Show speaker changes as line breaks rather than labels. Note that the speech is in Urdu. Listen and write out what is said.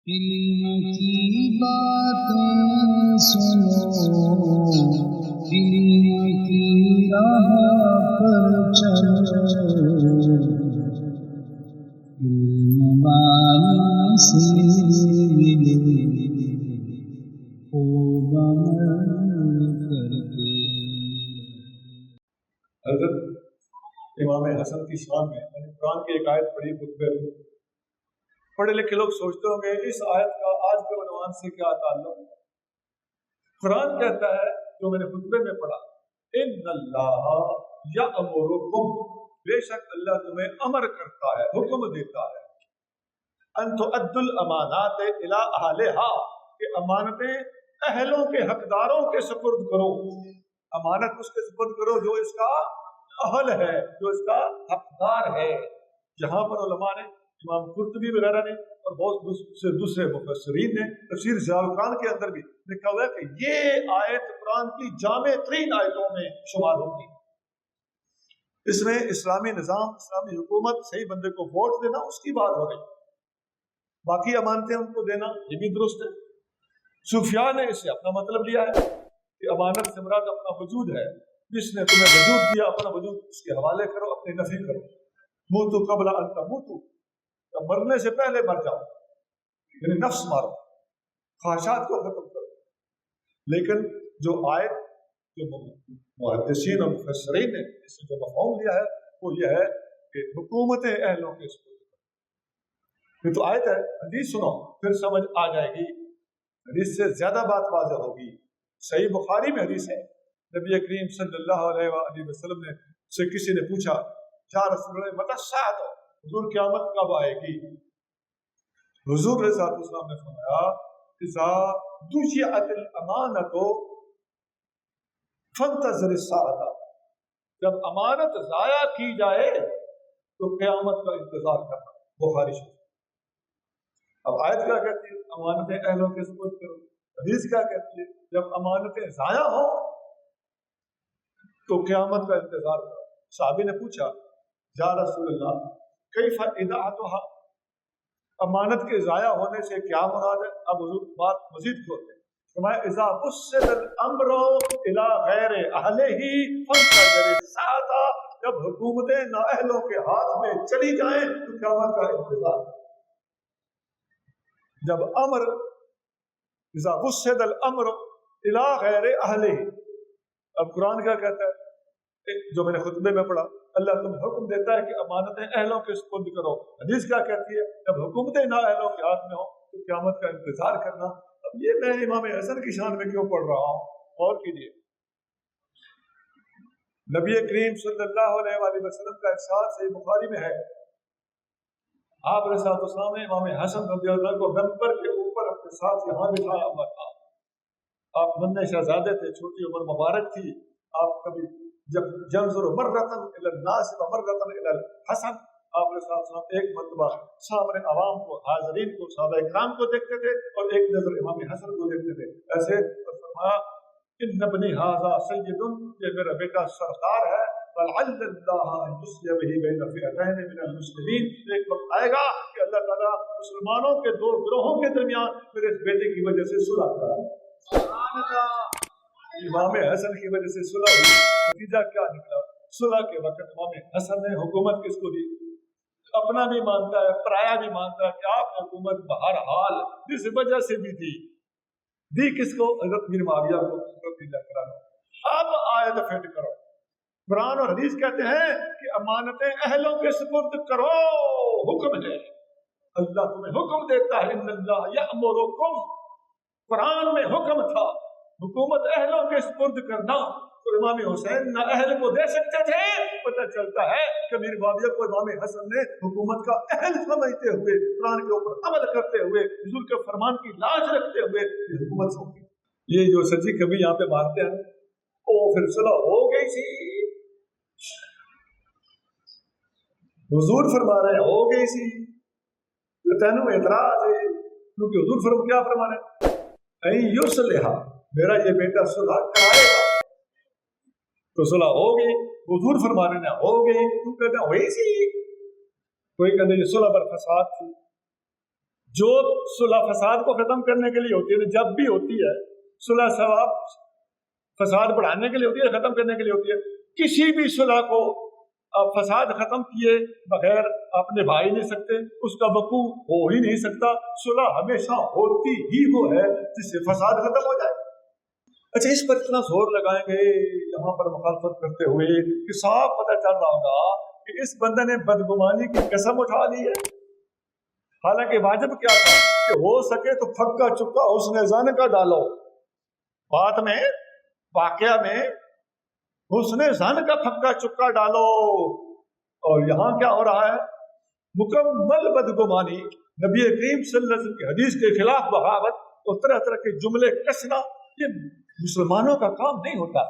علم کی باتیں سنو، علم کی راہ پر چلو، علم والوں سے ملو، خوب عمل کرتے۔
حضرت امام حسن کی شان میں قرآن کی ایک آیت پڑھی خطبے میں۔ پڑھے لکھے لوگ سوچتے ہوں گے اس آیت کا آج کے عنوان سے کیا تعلق ہے؟ قرآن کہتا ہے جو میں نے خطبے میں پڑھا، ان اللہ یأمرکم، بے شک اللہ تمہیں امر کرتا ہے، حکم دیتا ہے، ان تؤدوا الامانات الی اہلھا، کہ امانتیں اہلوں کے حقداروں کے سپرد کرو۔ امانت اس کے سپرد کرو جو اس کا اہل ہے، جو اس کا حقدار ہے۔ یہاں پر علماء نے، امام قرطبی وغیرہ نے اور بہت سے دوسرے مفسرین نے تفسیر ضیاء القرآن کے اندر بھی لکھا ہوا ہے کہ یہ آیت قرآن کی جامع ترین آیتوں میں شمار ہوتی ہے۔ اس میں اسلامی نظام، اسلامی حکومت، صحیح بندے کو ووٹ دینا، اس کی بات ہو رہی، باقی امانتیں ان کو دینا یہ بھی درست ہے۔ صوفیاء نے اس سے اپنا مطلب لیا ہے کہ امانت سے مراد اپنا وجود ہے، جس نے تمہیں وجود دیا اپنا وجود اس کے حوالے کرو، اپنی نفی کرو۔ موتو قبل ان تموتو، مرنے سے پہلے مر جاؤ، یعنی نفس مارو، خواہشات کو ختم کرو۔ لیکن جو آیت، جو محدثین اور مفسرین نے اس سے جو مفہوم لیا ہے وہ یہ ہے کہ حکومتیں اہلوں کے سپرد۔ یہ تو آیت ہے، حدیث سنو پھر سمجھ آ جائے گی، حدیث سے زیادہ بات واضح ہوگی۔ صحیح بخاری میں حدیث ہے، نبی کریم صلی اللہ علیہ وآلہ وسلم نے سے کسی نے پوچھا، یا رسول اللہ متی الساعۃ، حضور قیامت کب آئے گی؟ حضور علیہ السلام نے فرمایا، اذا ضیعت الامانۃ فانتظر الساعۃ، جب امانت ضائع کی جائے تو قیامت کا انتظار کرنا۔ بخاری شریف۔ اب آیت کیا کہتی ہے؟ امانتیں اہلوں کے سپرد کرو۔ حدیث کیا کہتی ہے؟ جب امانتیں ضائع ہوں تو قیامت کا انتظار کرو۔ صحابی نے پوچھا، یا رسول اللہ کیف اضاعتها، امانت کے ضائع ہونے سے کیا مراد ہے؟ اب حضور بات مزید کھولتے ہیں، فرمایا اذا بسط الامر الى غیر اہلہ فانتظر الساعۃ، جب حکومتیں نااہلوں کے ہاتھ میں چلی جائیں تو قیامت کا انتظار۔ جب امر، اذا بسط الامر الى غیر اہلہ، اب قرآن کیا کہتا ہے جو میں نے خطبے میں پڑھا، اللہ تم حکم دیتا ہے کہ امانتیں اہلوں کے سپرد کرو۔ حدیث کیا کہتی ہے؟ جب حکومتیں نااہلوں کے ہاتھ میں ہوں تو قیامت کا انتظار کرنا۔ اب یہ میں امام حسن کی شان میں کیوں پڑھ رہا ہوں؟ اور کیجیے، نبی کریم صلی اللہ علیہ وآلہ وسلم کا ارشاد صحیح بخاری میں ہے، آپ علیہ السلام نے امام حسن رضی اللہ عنہ کو منبر کے اوپر اپنے ساتھ یہاں بٹھایا ہوا تھا۔ آپ ننھے شہزادے تھے، چھوٹی عمر مبارک تھی۔ آپ کبھی جب جنظر مرتن الی الناس و مرتن الی الحسن، آپ علیہ السلام ایک مرتبہ سامنے عوام کو، حاضرین کو، صحابہ کرام کو دیکھتے تھے اور ایک نظر امام حسن کو دیکھتے تھے۔ ایسے فرمایا، ان ابنی ھذا سید، یہ میرا بیٹا سردار ہے، ولعل اللہ ان یصلح به بین فئتین من المسلمین، ایک وقت آئے گا کہ اللہ تعالیٰ مسلمانوں کے دو گروہوں کے درمیان میرے اس بیٹے کی وجہ سے صلح کرائے۔ سبحان اللہ، امام حسن کی وجہ سے صلح ہوئی۔ نتیجہ کیا نکلا؟ صلح کے وقت امام حسن نے حکومت کس کو دی؟ اپنا بھی مانتا ہے، پرایا بھی مانتا ہے کہ آپ نے حکومت بہرحال جس وجہ سے بھی دی کس کو؟ حضرت میر معاویہ کو رضی اللہ عنہ۔ اب آیت فٹ کرو، قرآن اور حدیث کہتے ہیں کہ امانتیں اہلوں کے سپرد کرو، حکم ہے، اللہ تمہیں حکم دیتا ہے، ان اللہ یأمرکم، قرآن میں حکم تھا حکومت اہلوں کے سپرد کرنا۔ تو امام حسین نہ اہل کو دے سکتے تھے، پتہ چلتا ہے کہ میر معاویہ کو امام حسن نے حکومت کا اہل سمجھتے ہوئے، قرآن کے اوپر عمل کرتے ہوئے، حضور کے فرمان کی لاج رکھتے ہوئے یہ حکومت سونپی۔ یہ جو سچی کبھی یہاں پہ مانتے ہیں او پھر صلح ہو گئی تھی، حضور فرما رہے ہیں ہو گئی تھی، تو تینوں اعتراض ہے، کیونکہ حضور کیا فرما رہے ہیں، این یصلح، میرا یہ بیٹا صلح کرائے گا، تو صلح ہو گئی۔ حضور فرما رہے ہیں ہو گئی، تو کہتے ہیں ہوئی سی، کوئی کہتے ہیں یہ صلح پر فساد تھی، جو صلح فساد کو ختم کرنے کے لیے ہوتی ہے، جب بھی ہوتی ہے صلح ثواب فساد بڑھانے کے لیے ہوتی ہے، ختم کرنے کے لیے ہوتی ہے. کسی بھی صلح کو فساد ختم کیے بغیر آپ نبھا ہی نہیں سکتے، اس کا وقوع ہو ہی نہیں سکتا. صلح ہمیشہ ہوتی ہی وہ ہے جس سے فساد ختم ہو جائے. اچھا، اس پر اتنا زور لگائیں گے یہاں پر مخالفت کرتے ہوئے کہ صاف پتہ چل رہا ہوگا کہ اس بندے نے بدگمانی کی قسم اٹھا لی ہے. حالانکہ واجب کیا تھا کہ ہو سکے تو پھکا چکا حسن ظن کا ڈالو. بات میں واقعہ میں حسن ظن کا پھکا چکا ڈالو. اور یہاں کیا ہو رہا ہے؟ مکمل بدگمانی، نبی کریم صلی اللہ علیہ وسلم کی حدیث کے خلاف بغاوت اور طرح طرح کے جملے کسنا، یہ مسلمانوں کا کام نہیں ہوتا.